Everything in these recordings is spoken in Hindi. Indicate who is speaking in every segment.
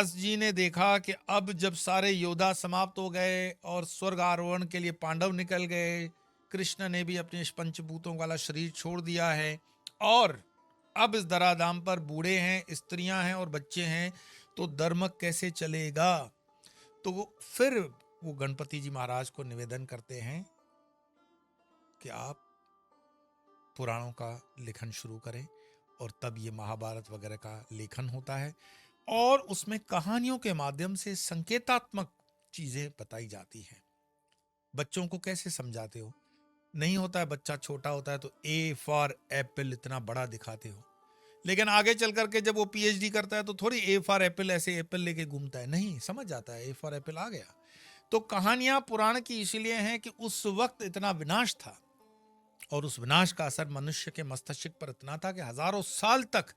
Speaker 1: व्यास जी ने देखा कि अब जब सारे योद्धा समाप्त हो गए और स्वर्ग आरोहण के लिए पांडव निकल गए, कृष्ण ने भी अपने पंचभूतों वाला शरीर छोड़ दिया है और अब इस धराधाम पर बूढ़े हैं, स्त्रियां हैं और बच्चे हैं, तो धर्म कैसे चलेगा। तो फिर वो गणपति जी महाराज को निवेदन करते हैं कि आप पुराणों का लेखन शुरू करें, और तब ये महाभारत वगैरह का लेखन होता है और उसमें कहानियों के माध्यम से संकेतात्मक चीजें बताई जाती हैं। बच्चों को कैसे समझाते हो, नहीं होता है बच्चा छोटा होता है तो ए फॉर एप्पल इतना बड़ा दिखाते हो, लेकिन आगे चल करके जब वो पीएचडी करता है तो थोड़ी ए फॉर एप्पल ऐसे एप्पल लेके घूमता है, नहीं समझ जाता है ए फॉर एप्पल आ गया। तो कहानियां पुराण की इसलिए हैं कि उस वक्त इतना विनाश था और उस विनाश का असर मनुष्य के मस्तिष्क पर इतना था कि हजारों साल तक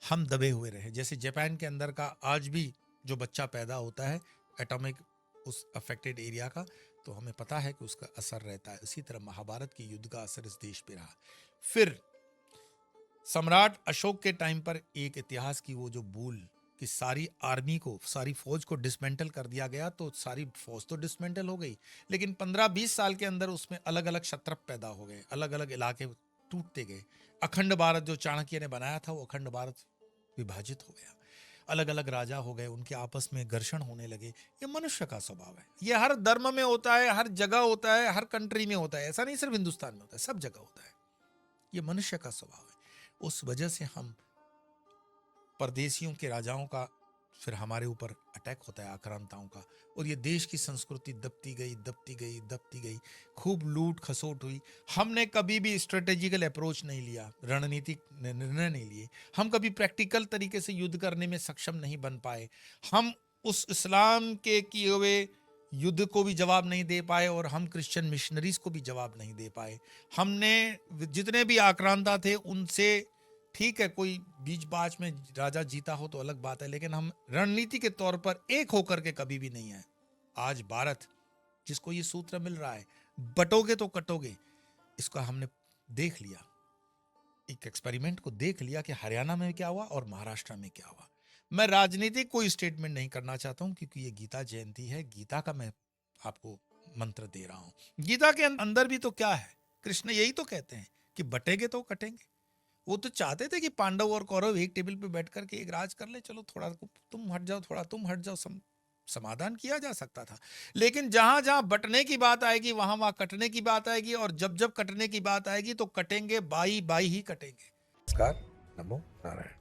Speaker 1: हम दबे हुए रहे। जैसे जापान के अंदर का आज भी जो बच्चा पैदा होता है एटॉमिक उस अफेक्टेड एरिया का, तो हमें पता है कि उसका असर रहता है। इसी तरह महाभारत की युद्ध का असर इस देश पे रहा। फिर सम्राट अशोक के टाइम पर एक इतिहास की वो जो भूल कि सारी आर्मी को, सारी फौज को डिसमेंटल कर दिया गया, तो सारी फौज तो डिसमेंटल हो गई, लेकिन 15-20 साल के अंदर उसमें अलग अलग क्षत्रप पैदा हो गए, अलग अलग इलाके टूटते गए। अखंड भारत जो चाणक्य ने बनाया था वो अखंड भारत विभाजित हो गया, अलग अलग राजा हो गए, उनके आपस में घर्षण होने लगे। ये मनुष्य का स्वभाव है, ये हर धर्म में होता है, हर जगह होता है, हर कंट्री में होता है, ऐसा नहीं सिर्फ हिंदुस्तान में होता है, सब जगह होता है। ये मनुष्य का स्वभाव है। उस वजह से हम परदेशियों के राजाओं का फिर हमारे ऊपर अटैक होता है, आक्रांताओं का, और ये देश की संस्कृति दबती गई दबती गई दबती गई, खूब लूट खसोट हुई। हमने कभी भी स्ट्रेटेजिकल अप्रोच नहीं लिया, रणनीतिक निर्णय नहीं लिए, हम कभी प्रैक्टिकल तरीके से युद्ध करने में सक्षम नहीं बन पाए। हम उस इस्लाम के किए हुए युद्ध को भी जवाब नहीं दे पाए और हम क्रिश्चियन मिशनरीज को भी जवाब नहीं दे पाए। हमने जितने भी आक्रांता थे उनसे, ठीक है कोई बीच बाच में राजा जीता हो तो अलग बात है, लेकिन हम रणनीति के तौर पर एक होकर के कभी भी नहीं है। आज भारत जिसको ये सूत्र मिल रहा है बटोगे तो कटोगे, इसका हमने देख लिया, एक एक्सपेरिमेंट को देख लिया कि हरियाणा में क्या हुआ और महाराष्ट्र में क्या हुआ। मैं राजनीतिक कोई स्टेटमेंट नहीं करना चाहता हूं क्योंकि ये गीता जयंती है, गीता का मैं आपको मंत्र दे रहा हूं। गीता के अंदर भी तो क्या है, कृष्ण यही तो कहते हैं कि बटेंगे तो कटेंगे। वो तो चाहते थे कि पांडव और कौरव एक टेबल पे बैठ करके एक राज कर ले, चलो थोड़ा तुम हट जाओ, थोड़ा तुम हट जाओ, समाधान किया जा सकता था। लेकिन जहां जहां बटने की बात आएगी वहां वहां कटने की बात आएगी, और जब जब कटने की बात आएगी तो कटेंगे बाई बाई ही कटेंगे। नमस्कार, नमो नारायण।